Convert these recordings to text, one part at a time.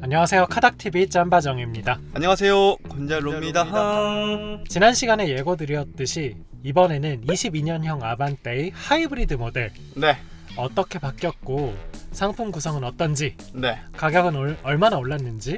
안녕하세요. 카닥TV 짬바정입니다. 안녕하세요. 곤잘로입니다. 지난 시간에 예고드렸듯이 이번에는 22년형 아반떼의 하이브리드 모델 네. 어떻게 바뀌었고 상품 구성은 어떤지, 네. 가격은 얼마나 올랐는지,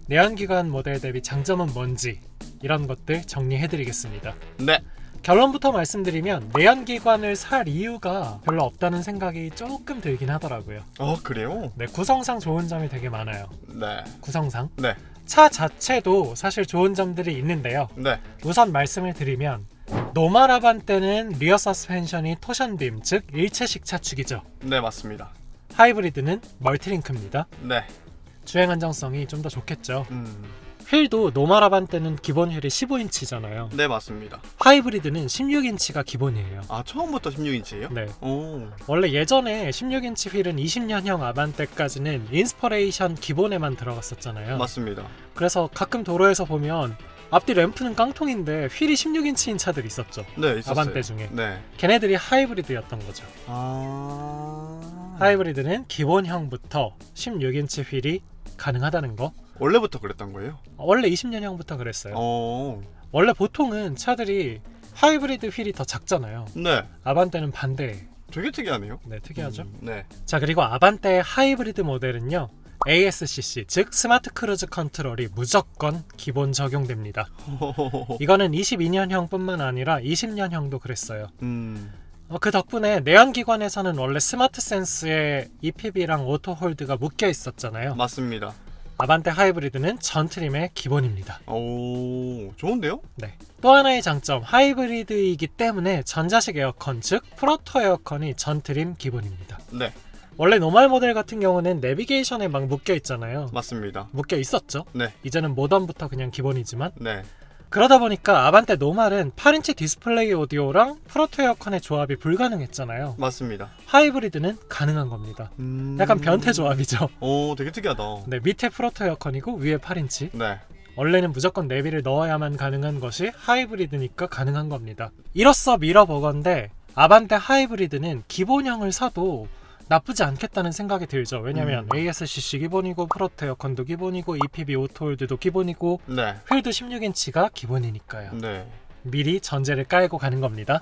내연기관 모델 대비 장점은 뭔지 이런 것들 정리해드리겠습니다. 네. 결론부터 말씀드리면 내연기관을 살 이유가 별로 없다는 생각이 조금 들긴 하더라고요. 그래요? 네, 구성상 좋은 점이 되게 많아요. 네. 구성상. 네. 차 자체도 사실 좋은 점들이 있는데요. 네. 우선 말씀을 드리면 노멀 아반떼는 리어 서스펜션이 토션빔, 즉 일체식 차축이죠. 네, 맞습니다. 하이브리드는 멀티링크입니다. 네. 주행 안정성이 좀 더 좋겠죠. 휠도 노멀 아반떼는 기본 휠이 15인치잖아요. 네, 맞습니다. 하이브리드는 16인치가 기본이에요. 처음부터 16인치예요? 네. 오. 원래 예전에 16인치 휠은 20년형 아반떼까지는 인스퍼레이션 기본에만 들어갔었잖아요. 맞습니다. 그래서 가끔 도로에서 보면 앞뒤 램프는 깡통인데 휠이 16인치인 차들이 있었죠. 네, 있었어요. 아반떼 중에. 네. 걔네들이 하이브리드였던 거죠. 하이브리드는 기본형부터 16인치 휠이 가능하다는 거. 원래부터 그랬던 거예요? 원래 20년형부터 그랬어요. 오. 원래 보통은 차들이 하이브리드 휠이 더 작잖아요. 네. 아반떼는 반대. 되게 특이하네요. 네, 특이하죠. 네. 자, 그리고 아반떼의 하이브리드 모델은요, ASCC, 즉 스마트 크루즈 컨트롤이 무조건 기본 적용됩니다. 이거는 22년형 뿐만 아니라 20년형도 그랬어요. 그 덕분에 내연기관에서는 원래 스마트 센스에 EPB랑 오토 홀드가 묶여 있었잖아요. 맞습니다. 아반떼 하이브리드는 전 트림의 기본입니다. 오, 좋은데요? 네. 또 하나의 장점, 하이브리드이기 때문에 전자식 에어컨, 즉 프로토 에어컨이 전 트림 기본입니다. 네. 원래 노멀 모델 같은 경우는 내비게이션에 막 묶여 있잖아요. 맞습니다. 묶여 있었죠. 네. 이제는 모던부터 그냥 기본이지만, 네. 그러다 보니까 아반떼 노멀은 8인치 디스플레이 오디오랑 프로토 에어컨의 조합이 불가능했잖아요. 맞습니다. 하이브리드는 가능한 겁니다. 약간 변태 조합이죠. 오, 되게 특이하다. 네, 밑에 프로토 에어컨이고 위에 8인치. 네. 원래는 무조건 내비를 넣어야만 가능한 것이 하이브리드니까 가능한 겁니다. 이로써 밀어보건데 아반떼 하이브리드는 기본형을 사도 나쁘지 않겠다는 생각이 들죠. 왜냐면 ASCC 기본이고 프로토 에어컨도 기본이고 EPB 오토홀드도 기본이고 네. 휠도 16인치가 기본이니까요. 네. 미리 전제를 깔고 가는 겁니다.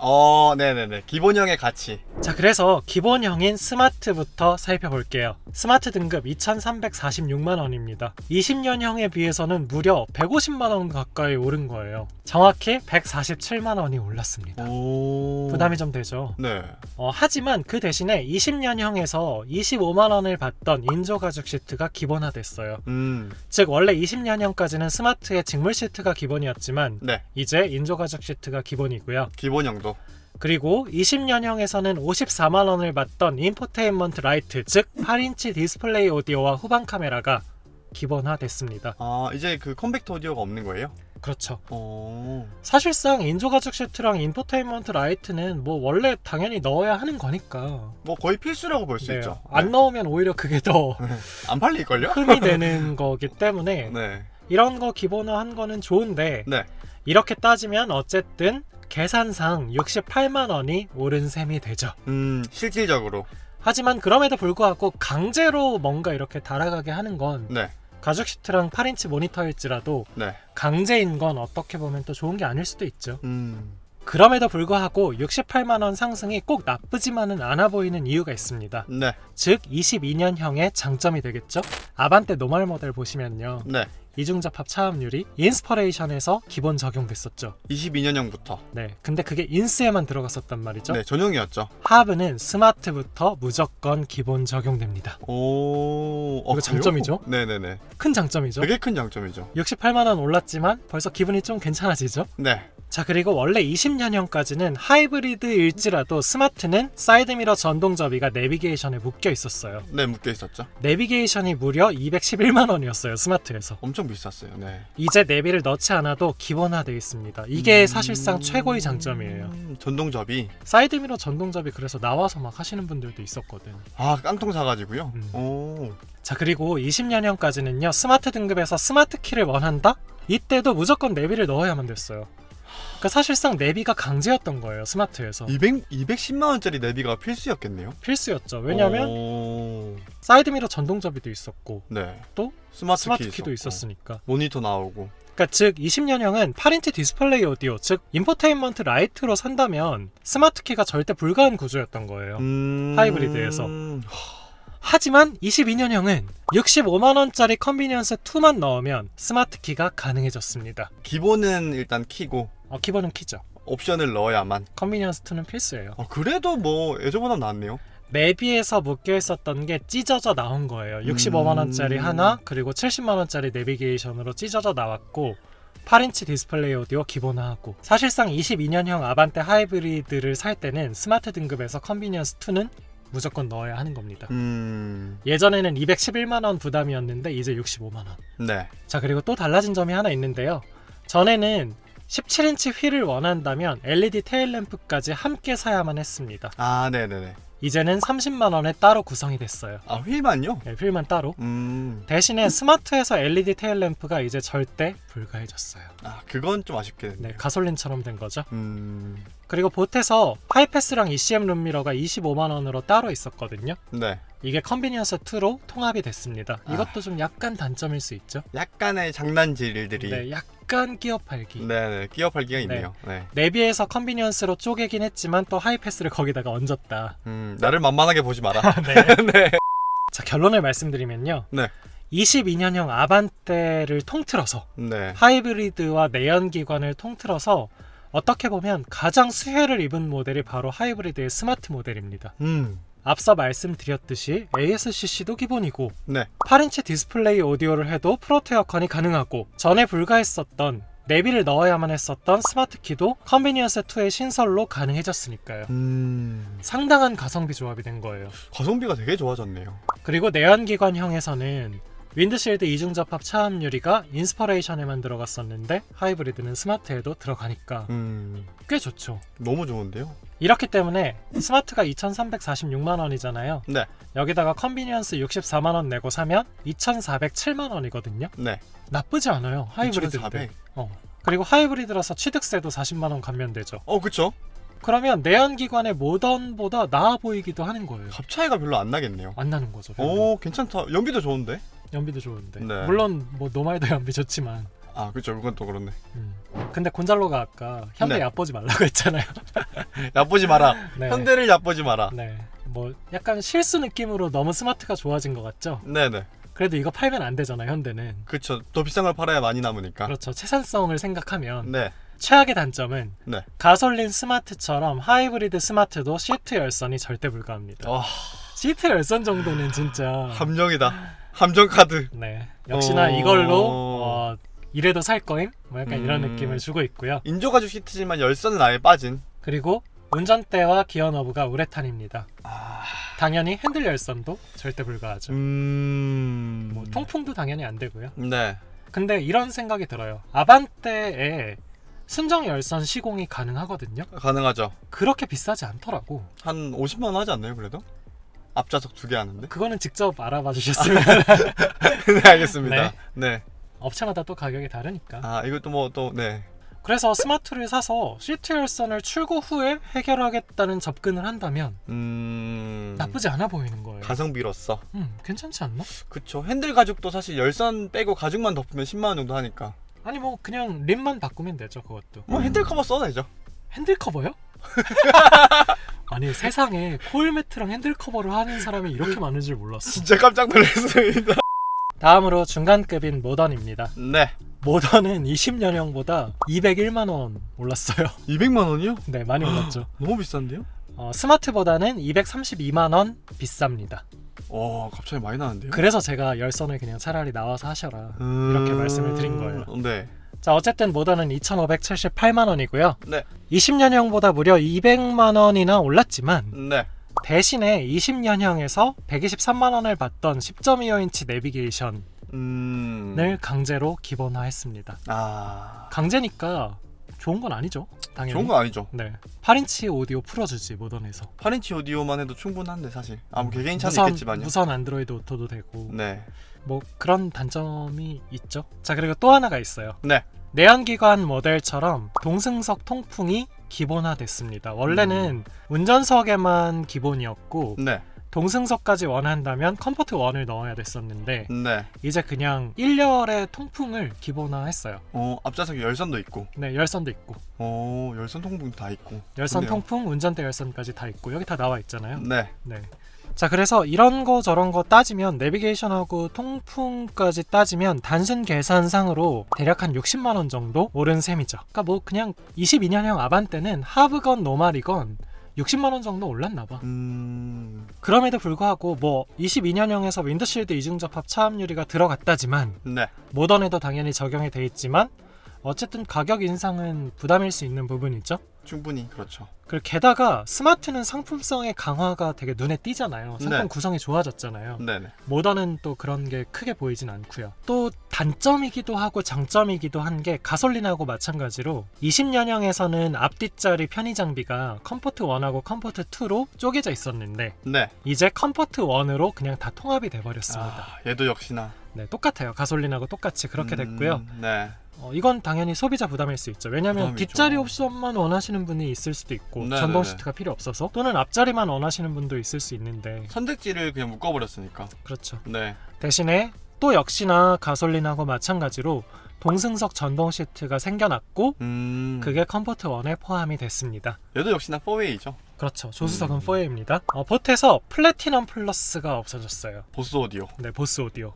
네네네. 기본형의 가치. 자, 그래서 기본형인 스마트부터 살펴볼게요. 스마트 등급 2,346만원입니다. 20년형에 비해서는 무려 150만원 가까이 오른 거예요. 정확히 147만원이 올랐습니다. 오. 부담이 좀 되죠. 네. 하지만 그 대신에 20년형에서 25만원을 받던 인조 가죽 시트가 기본화됐어요. 즉 원래 20년형까지는 스마트의 직물 시트가 기본이었지만 네. 이제 인조 가죽 시트가 기본이고요. 기본형도. 그리고 20년형에서는 54만원을 받던 인포테인먼트 라이트, 즉 8인치 디스플레이 오디오와 후방 카메라가 기본화됐습니다. 이제 그 컴팩트 오디오가 없는 거예요? 그렇죠. 오. 사실상 인조 가죽 시트랑 인포테인먼트 라이트는 뭐 원래 당연히 넣어야 하는 거니까. 뭐 거의 필수라고 볼 수 네, 있죠. 안 넣으면 오히려 그게 더 안 팔릴걸요? 흠이 되는 거기 때문에 네. 이런 거 기본화한 거는 좋은데 네. 이렇게 따지면 어쨌든 계산상 68만원이 오른 셈이 되죠. 실질적으로. 하지만 그럼에도 불구하고 강제로 뭔가 이렇게 달아가게 하는 건 네. 가죽 시트랑 8인치 모니터일지라도 네. 강제인 건 어떻게 보면 또 좋은 게 아닐 수도 있죠. 그럼에도 그럼에도 불구하고 68만원 상승이 꼭 나쁘지만은 않아 보이는 이유가 있습니다. 네. 즉 22년형의 장점이 되겠죠. 아반떼 노멀 모델 보시면요, 네. 이중접합 차압률이 인스퍼레이션에서 기본 적용됐었죠. 22년형부터. 네, 근데 그게 인스에만 들어갔었단 말이죠. 네, 전용이었죠. 하브는 스마트부터 무조건 기본 적용됩니다. 오. 이거 장점이죠? 네네네. 큰 장점이죠. 되게 큰 장점이죠. 68만원 올랐지만 벌써 기분이 좀 괜찮아지죠. 네. 자, 그리고 원래 20년형까지는 하이브리드일지라도 스마트는 사이드미러 전동 접이가 내비게이션에 묶여 있었어요. 네, 묶여 있었죠. 내비게이션이 무려 211만원이었어요. 스마트에서. 엄청 비쌌어요. 네. 이제 내비를 넣지 않아도 기본화되어 있습니다. 이게 사실상 최고의 장점이에요. 전동 접이. 사이드미러 전동 접이 그래서 나와서 막 하시는 분들도 있었거든. 깡통 사가지고요. 오. 자, 그리고 20년형까지는요, 스마트 등급에서 스마트 키를 원한다? 이때도 무조건 내비를 넣어야만 됐어요. 그러니까 사실상 내비가 강제였던 거예요. 스마트에서. 210만 원짜리 내비가 필수였겠네요. 필수였죠. 왜냐하면 오... 사이드미러 전동 접이도 있었고 네. 또 스마트 스마트키도 있었고, 있었으니까. 모니터 나오고. 그러니까 즉 20년형은 8인치 디스플레이 오디오, 즉 인포테인먼트 라이트로 산다면 스마트키가 절대 불가한 구조였던 거예요. 하이브리드에서. 하지만 22년형은 65만 원짜리 컨비니언스 2만 넣으면 스마트키가 가능해졌습니다. 기본은 일단 키고 기본은 키죠. 옵션을 넣어야만. 컨비니언스 2는 필수예요. 그래도 뭐 예전보다 낫네요. 내비에서 묶여 있었던 게 찢어져 나온 거예요. 65만 원짜리 하나, 그리고 70만 원짜리 내비게이션으로 찢어져 나왔고 8인치 디스플레이 오디오 기본화하고, 사실상 22년형 아반떼 하이브리드를 살 때는 스마트 등급에서 컨비니언스 2는 무조건 넣어야 하는 겁니다. 예전에는 211만 원 부담이었는데 이제 65만 원. 네. 자, 그리고 또 달라진 점이 하나 있는데요. 전에는 17인치 휠을 원한다면 LED 테일램프까지 함께 사야만 했습니다. 아, 네네네. 이제는 30만 원에 따로 구성이 됐어요. 아, 휠만요? 네, 휠만 따로. 음. 대신에 스마트에서 LED 테일램프가 이제 절대 불가해졌어요. 아, 그건 좀 아쉽게 됐네요. 네, 가솔린처럼 된 거죠. 음. 그리고 보트에서 하이패스랑 ECM 룸미러가 25만 원으로 따로 있었거든요. 네. 이게 컨비니언스 2로 통합이 됐습니다. 이것도 좀 약간 단점일 수 있죠. 약간의 장난질들이. 네, 약간 끼어 팔기. 네네. 끼어 팔기가 있네요. 네. 내비에서 컨비니언스로 쪼개긴 했지만 또 하이패스를 거기다가 얹었다. 나를 만만하게 보지 마라. 네. 네. 자, 결론을 말씀드리면요. 네. 22년형 아반떼를 통틀어서 네. 하이브리드와 내연기관을 통틀어서 어떻게 보면 가장 수혜를 입은 모델이 바로 하이브리드의 스마트 모델입니다. 앞서 말씀드렸듯이 ASCC도 기본이고 네. 8인치 디스플레이 오디오를 해도 프로토 에어컨이 가능하고, 전에 불가했었던 내비를 넣어야만 했었던 스마트키도 컨비니언스 2의 신설로 가능해졌으니까요. 상당한 가성비 조합이 된 거예요. 가성비가 되게 좋아졌네요. 그리고 내연기관형에서는 윈드실드 이중 접합 차압 유리가 인스퍼레이션에만 들어갔었는데 하이브리드는 스마트에도 들어가니까 꽤 좋죠. 너무 좋은데요? 이렇기 때문에 스마트가 2,346만 원이잖아요. 네. 여기다가 컨비니언스 64만 원 내고 사면 2,407만 원이거든요. 네. 나쁘지 않아요. 하이브리드인데. 2,400. 그리고 하이브리드라서 취득세도 40만 원 감면되죠. 그쵸? 그러면 내연기관의 모던보다 나아 보이기도 하는 거예요. 값 차이가 별로 안 나겠네요. 안 나는 거죠. 별로. 괜찮다. 연비도 좋은데? 연비도 좋은데. 네. 물론 뭐 노말도 연비 좋지만. 아, 그쵸. 그건 또 그렇네. 근데 곤잘로가 아까 현대 네. 얕보지 말라고 했잖아요. 얕보지 마라. 네. 현대를 얕보지 마라. 네. 뭐 약간 실수 느낌으로 너무 스마트가 좋아진 것 같죠? 네네. 그래도 이거 팔면 안 되잖아, 현대는. 그쵸. 더 비싼 걸 팔아야 많이 남으니까. 그렇죠. 채산성을 생각하면 네. 최악의 단점은 네. 가솔린 스마트처럼 하이브리드 스마트도 시트 열선이 절대 불가합니다. 시트 열선 정도는 진짜 함정이다. 함정 카드. 네. 역시나 이걸로 이래도 살 거임? 뭐 약간 이런 느낌을 주고 있고요. 인조가죽 시트지만 열선은 아예 빠진. 그리고 운전대와 기어 너브가 우레탄입니다. 당연히 핸들 열선도 절대 불가하죠. 뭐 통풍도 당연히 안 되고요. 네. 근데 이런 생각이 들어요. 아반떼에 순정 열선 시공이 가능하거든요. 가능하죠. 그렇게 비싸지 않더라고. 한 50만 원 하지 않나요, 그래도? 앞좌석 2개 하는데? 그거는 직접 알아봐 주셨으면. 네, 알겠습니다. 네. 네. 업체마다 또 가격이 다르니까. 이것도 뭐 또 네. 그래서 스마트를 사서 시트 열선을 출고 후에 해결하겠다는 접근을 한다면 나쁘지 않아 보이는 거예요. 가성비로서. 괜찮지 않나? 그쵸. 핸들 가죽도 사실 열선 빼고 가죽만 덮으면 10만 원 정도 하니까. 아니 뭐 그냥 림만 바꾸면 되죠, 그것도. 뭐 핸들 커버 써도 되죠. 핸들 커버요? 아니 세상에 코일 매트랑 핸들 커버를 하는 사람이 이렇게 많은 줄 몰랐어. 진짜 깜짝 놀랐습니다. 다음으로 중간급인 모던입니다. 네. 모던은 20년형보다 201만 원 올랐어요. 200만 원이요? 네, 많이 올랐죠. 너무 비싼데요? 스마트보다는 232만 원 비쌉니다. 갑자기 많이 나는데요? 그래서 제가 열선을 그냥 차라리 나와서 하셔라 이렇게 말씀을 드린 거예요. 네. 자, 어쨌든 모던은 2,578만 원이고요. 네. 20년형보다 무려 200만 원이나 올랐지만 네. 대신에 20년형에서 123만 원을 받던 10.25인치 내비게이션을 강제로 기본화했습니다. 강제니까 좋은 건 아니죠, 당연히. 좋은 건 아니죠. 네, 8인치 오디오 풀어주지 모던에서. 8인치 오디오만 해도 충분한데 사실. 뭐 개개인차는 있겠지만요. 무선 안드로이드 오토도 되고. 네. 뭐 그런 단점이 있죠. 자, 그리고 또 하나가 있어요. 네. 내연기관 모델처럼 동승석 통풍이 기본화됐습니다. 원래는 운전석에만 기본이었고 네. 동승석까지 원한다면 컴포트 1을 넣어야 됐었는데 네. 이제 그냥 1열의 통풍을 기본화했어요. 앞좌석에 열선도 있고. 네, 열선도 있고 열선 통풍 다 있고. 열선 좋네요. 통풍, 운전대 열선까지 다 있고 여기 다 나와 있잖아요. 네. 네. 자, 그래서 이런 거 저런 거 따지면 내비게이션하고 통풍까지 따지면 단순 계산상으로 대략 한 60만 원 정도 오른 셈이죠. 그러니까 뭐 그냥 22년형 아반떼는 하브건 노말이건 60만 원 정도 올랐나 봐. 그럼에도 불구하고 뭐 22년형에서 윈드실드 이중접합 차압 유리가 들어갔다지만 네. 모던에도 당연히 적용이 돼 있지만 어쨌든 가격 인상은 부담일 수 있는 부분이죠. 충분히 그렇죠. 그리고 게다가 스마트는 상품성의 강화가 되게 눈에 띄잖아요. 상품 네. 구성이 좋아졌잖아요. 네네. 모던은 또 그런 게 크게 보이진 않고요. 또 단점이기도 하고 장점이기도 한 게 가솔린하고 마찬가지로 20년형에서는 앞뒷자리 편의 장비가 컴포트 1하고 컴포트 2로 쪼개져 있었는데 네. 이제 컴포트 1으로 그냥 다 통합이 돼버렸습니다. 얘도 역시나 네, 똑같아요. 가솔린하고 똑같이 그렇게 됐고요. 네. 이건 당연히 소비자 부담일 수 있죠. 왜냐하면 부담이죠. 뒷자리 옵션만 원하시는 분이 있을 수도 있고 네네네. 전동 시트가 필요 없어서 또는 앞자리만 원하시는 분도 있을 수 있는데 선택지를 그냥 묶어버렸으니까. 그렇죠. 네. 대신에 또 역시나 가솔린하고 마찬가지로 동승석 전동 시트가 생겨났고 그게 컴포트 1에 포함이 됐습니다. 얘도 역시나 4웨이죠. 그렇죠. 조수석은 4A입니다. 포트에서 플래티넘 플러스가 없어졌어요. 보스 오디오. 네, 보스 오디오.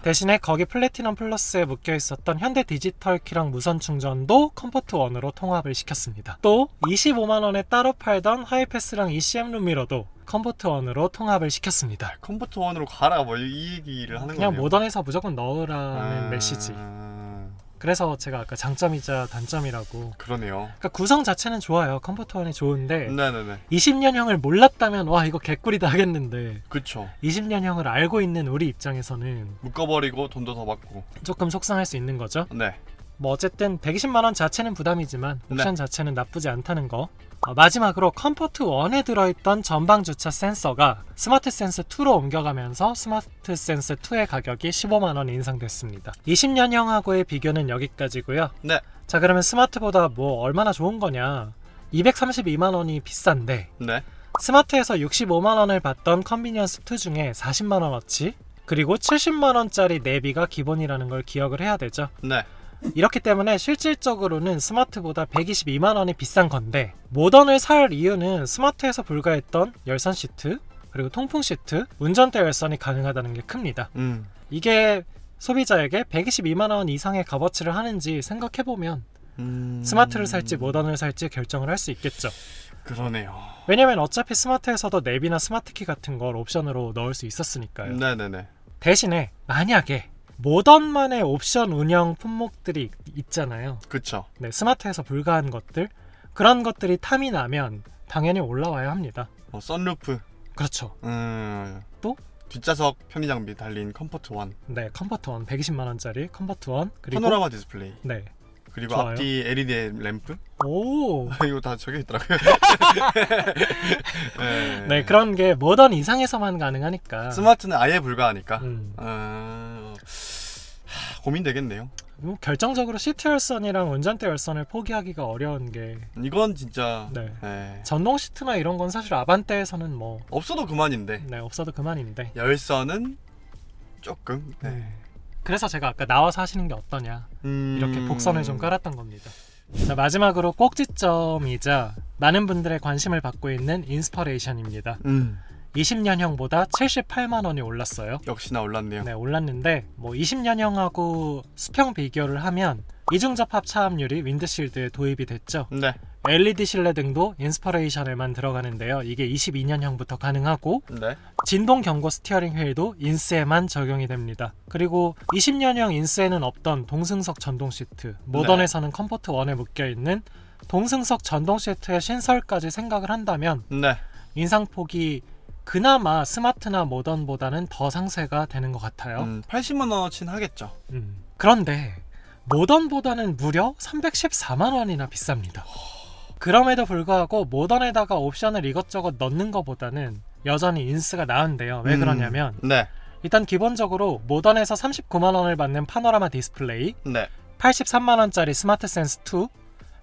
대신에 거기 플래티넘 플러스에 묶여 있었던 현대 디지털 키랑 무선 충전도 컴포트 1으로 통합을 시켰습니다. 또 25만 원에 따로 팔던 하이패스랑 ECM 룸미러도 컴포트 1으로 통합을 시켰습니다. 컴포트 1으로 가라 뭐 이 얘기를 하는 그냥 거네요. 모던에서 무조건 넣으라는 메시지. 그래서 제가 아까 장점이자 단점이라고. 그러네요. 그러니까 구성 자체는 좋아요. 컴포트 1이 좋은데 네네네. 20년형을 몰랐다면 와 이거 개꿀이다 하겠는데 그쵸. 20년형을 알고 있는 우리 입장에서는 묶어버리고 돈도 더 받고. 조금 속상할 수 있는 거죠. 네. 뭐 어쨌든 120만 원 자체는 부담이지만 옵션 네. 자체는 나쁘지 않다는 거. 마지막으로 컴포트 1에 들어있던 전방 주차 센서가 스마트 센스 2로 옮겨가면서 스마트 센스 2의 가격이 15만 원 인상됐습니다. 20년형하고의 비교는 여기까지고요. 네. 자, 그러면 스마트보다 뭐 얼마나 좋은 거냐? 232만 원이 비싼데 네. 스마트에서 65만 원을 받던 컨비니언스 2 중에 40만 원어치 그리고 70만 원짜리 내비가 기본이라는 걸 기억을 해야 되죠. 네. 이렇기 때문에 실질적으로는 스마트보다 122만 원이 비싼 건데 모던을 살 이유는 스마트에서 불가했던 열선 시트 그리고 통풍 시트, 운전대 열선이 가능하다는 게 큽니다. 이게 소비자에게 122만 원 이상의 값어치를 하는지 생각해보면 스마트를 살지 모던을 살지 결정을 할 수 있겠죠. 그러네요. 왜냐면 어차피 스마트에서도 냅이나 스마트키 같은 걸 옵션으로 넣을 수 있었으니까요. 네네네. 대신에 만약에 모던만의 옵션 운영 품목들이 있잖아요. 그쵸. 네, 스마트에서 불가한 것들 그런 것들이 탐이 나면 당연히 올라와야 합니다. 선루프. 그렇죠. 또? 뒷좌석 편의장비 달린 컴포트 1. 네, 컴포트 1 120만 원짜리 컴포트 1 그리고 파노라마 디스플레이. 네. 그리고 좋아요. 앞뒤 LED 램프. 오. 이거 다 적혀 있더라고요. 네, 그런 게 모던 이상에서만 가능하니까. 스마트는 아예 불가하니까. 고민되겠네요. 뭐 결정적으로 시트 열선이랑 운전대 열선을 포기하기가 어려운 게 이건 진짜 네. 전동 시트나 이런 건 사실 아반떼에서는 뭐 없어도 그만인데. 네, 없어도 그만인데. 열선은 조금. 그래서 제가 아까 나와서 하시는 게 어떠냐 이렇게 복선을 좀 깔았던 겁니다. 자, 마지막으로 꼭지점이자 많은 분들의 관심을 받고 있는 인스퍼레이션입니다. 20년형보다 78만 원이 올랐어요. 역시나 올랐네요. 네, 올랐는데 뭐 20년형하고 수평 비교를 하면 이중접합 차압률이 윈드실드에 도입이 됐죠. 네. LED 실내 등도 인스퍼레이션에만 들어가는데요. 이게 22년형부터 가능하고 네. 진동 경고 스티어링 휠도 인스에만 적용이 됩니다. 그리고 20년형 인스에는 없던 동승석 전동 시트, 모던에서는 컴포트 1에 묶여있는 동승석 전동 시트의 신설까지 생각을 한다면 네. 인상폭이 그나마 스마트나 모던보다는 더 상쇄가 되는 것 같아요. 80만 원어치는 하겠죠. 그런데 모던보다는 무려 314만 원이나 비쌉니다. 그럼에도 불구하고 모던에다가 옵션을 이것저것 넣는 것보다는 여전히 인스가 나은데요. 왜 그러냐면 네. 일단 기본적으로 모던에서 39만 원을 받는 파노라마 디스플레이, 네. 83만원짜리 스마트 센스 2,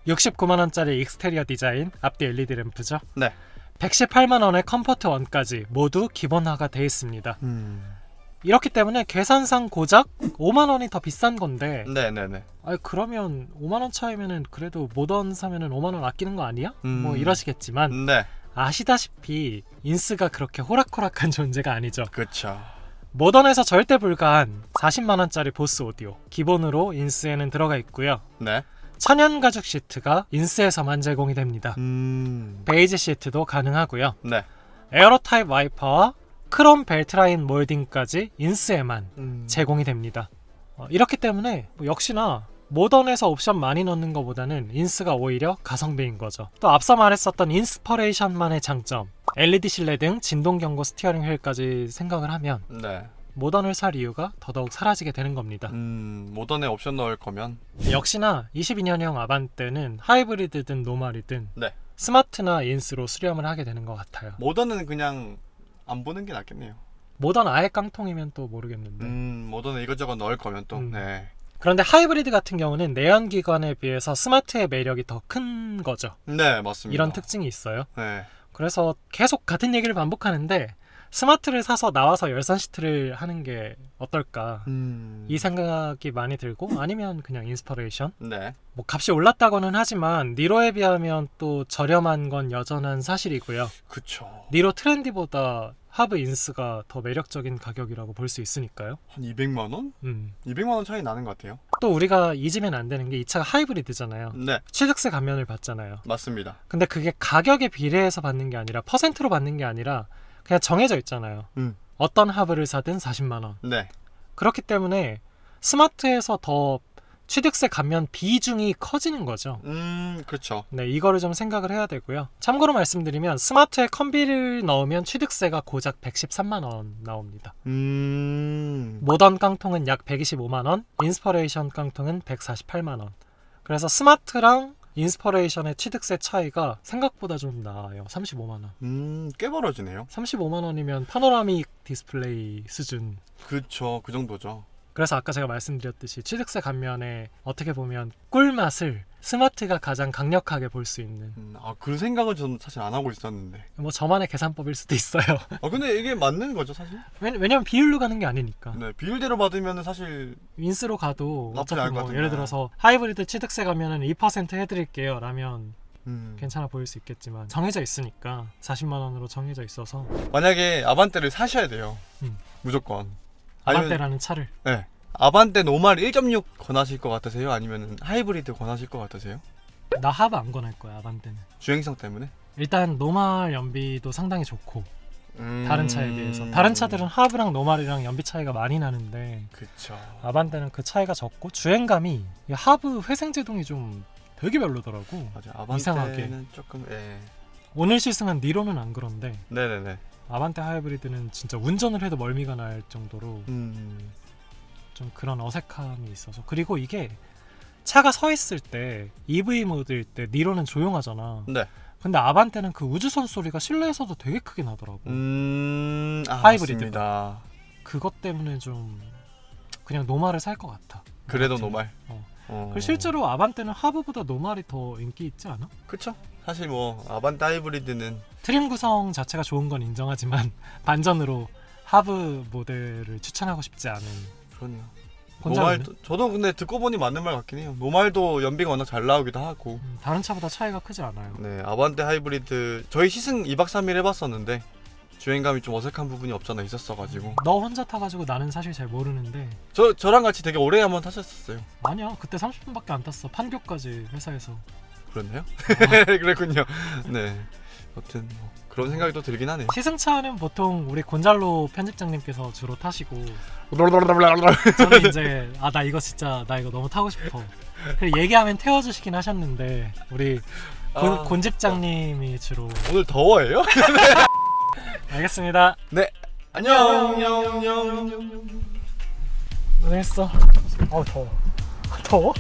69만원짜리 익스테리어 디자인, 앞뒤 LED 램프죠. 네. 118만원의 컴포트 1까지 모두 기본화가 되어 있습니다. 이렇기 때문에 계산상 고작 5만원이 더 비싼 건데 네네네. 그러면 5만원 차이면은 그래도 모던 사면은 5만원 아끼는 거 아니야? 뭐 이러시겠지만 네. 아시다시피 인스가 그렇게 호락호락한 존재가 아니죠. 그쵸. 모던에서 절대 불가한 40만원짜리 보스 오디오 기본으로 인스에는 들어가 있고요. 네. 천연 가죽 시트가 인스에서만 제공이 됩니다. 베이지 시트도 가능하고요. 네. 에어로 타입 와이퍼와 크롬 벨트 라인 몰딩까지 인스에만 제공이 됩니다. 이렇기 때문에 역시나 모던에서 옵션 많이 넣는 것보다는 인스가 오히려 가성비인 거죠. 또 앞서 말했었던 인스퍼레이션만의 장점, LED 실내 등 진동 경고 스티어링 휠까지 생각을 하면 네. 모던을 살 이유가 더더욱 사라지게 되는 겁니다. 모던에 옵션 넣을 거면 역시나 22년형 아반떼는 하이브리드든 노말이든 네. 스마트나 인스로 수렴을 하게 되는 것 같아요. 모던은 그냥 안 보는 게 낫겠네요. 모던 아예 깡통이면 또 모르겠는데. 모던에 이것저것 넣을 거면 또 네. 그런데 하이브리드 같은 경우는 내연기관에 비해서 스마트의 매력이 더 큰 거죠. 네, 맞습니다. 이런 특징이 있어요. 네. 그래서 계속 같은 얘기를 반복하는데 스마트를 사서 나와서 열선 시트를 하는 게 어떨까 이 생각이 많이 들고, 아니면 그냥 인스퍼레이션. 네. 뭐 값이 올랐다고는 하지만 니로에 비하면 또 저렴한 건 여전한 사실이고요. 그쵸. 니로 트렌디보다 하브 인스가 더 매력적인 가격이라고 볼 수 있으니까요. 한 200만 원? 200만 원 차이 나는 것 같아요. 또 우리가 잊으면 안 되는 게 이 차가 하이브리드잖아요. 네, 취득세 감면을 받잖아요. 맞습니다. 근데 그게 가격에 비례해서 받는 게 아니라 퍼센트로 받는 게 아니라 그냥 정해져 있잖아요. 어떤 하브를 사든 40만 원. 네. 그렇기 때문에 스마트에서 더 취득세 감면 비중이 커지는 거죠. 그렇죠. 네, 이거를 좀 생각을 해야 되고요. 참고로 말씀드리면 스마트에 컴비를 넣으면 취득세가 고작 113만 원 나옵니다. 모던 깡통은 약 125만 원, 인스퍼레이션 깡통은 148만 원. 그래서 스마트랑 인스퍼레이션의 취득세 차이가 생각보다 좀 나아요. 35만 원. 꽤 벌어지네요. 35만 원이면 파노라믹 디스플레이 수준. 그렇죠. 그 정도죠. 그래서 아까 제가 말씀드렸듯이 취득세 감면에 어떻게 보면 꿀맛을 스마트가 가장 강력하게 볼 수 있는. 그 생각은 저는 사실 안 하고 있었는데. 뭐 저만의 계산법일 수도 있어요. 근데 이게 맞는 거죠, 사실? 왜냐면 비율로 가는 게 아니니까. 네, 비율대로 받으면 사실 인스로 가도 나쁘지 어차피 않을 것 뭐 같은데. 예를 들어서 하이브리드 취득세 가면은 2% 해드릴게요 라면 괜찮아 보일 수 있겠지만 정해져 있으니까 40만 원으로 정해져 있어서. 만약에 아반떼를 사셔야 돼요. 무조건. 아반떼라는 차를. 네. 아반떼 노말 1.6 권하실 것 같으세요? 아니면 하이브리드 권하실 것 같으세요? 나 하브 안 권할 거야, 아반떼는. 주행성 때문에? 일단 노말 연비도 상당히 좋고 다른 차에 비해서. 다른 차들은 하브랑 노말이랑 연비 차이가 많이 나는데 그쵸. 아반떼는 그 차이가 적고 주행감이 이 하브 회생제동이 좀 되게 별로더라고. 맞아. 아반떼는 이상하게. 조금 오늘 시승한 니로는 안 그런데 네네네. 아반떼 하이브리드는 진짜 운전을 해도 멀미가 날 정도로 좀 그런 어색함이 있어서. 그리고 이게 차가 서 있을 때 EV 모드일 때 니로는 조용하잖아. 네. 근데 아반떼는 그 우주선 소리가 실내에서도 되게 크게 나더라고. 하이브리드. 맞습니다. 그것 때문에 좀 그냥 노말을 살 것 같아. 그래도 아반떼는. 노말. 그리고 실제로 아반떼는 하브보다 노말이 더 인기 있지 않아? 그쵸. 사실 뭐 아반떼 하이브리드는 트림 구성 자체가 좋은 건 인정하지만 반전으로 하브 모델을 추천하고 싶지 않은. 그러네요. 곤장이네. 저도 근데 듣고 보니 맞는 말 같긴 해요. 노말도 연비가 워낙 잘 나오기도 하고. 다른 차보다 차이가 크지 않아요. 네, 아반떼 하이브리드 저희 시승 2박 3일 해봤었는데 주행감이 좀 어색한 부분이 없잖아 있었어가지고. 너 혼자 타가지고 나는 사실 잘 모르는데. 저랑 같이 되게 오래 한번 타셨었어요. 아니야, 그때 30분밖에 안 탔어. 판교까지 회사에서. 그렇네요. 그랬군요. 네, 아무튼 뭐 그런 생각이 또 들긴 하네요. 시승차는 보통 우리 곤잘로 편집장님께서 주로 타시고 저는 이제 나 이거 진짜 나 이거 너무 타고 싶어. 그리고 얘기하면 태워주시긴 하셨는데 우리 곤집장님이 주로. 오늘 더워요? 알겠습니다. 네. 안녕. 고생했어. 더워. 더워?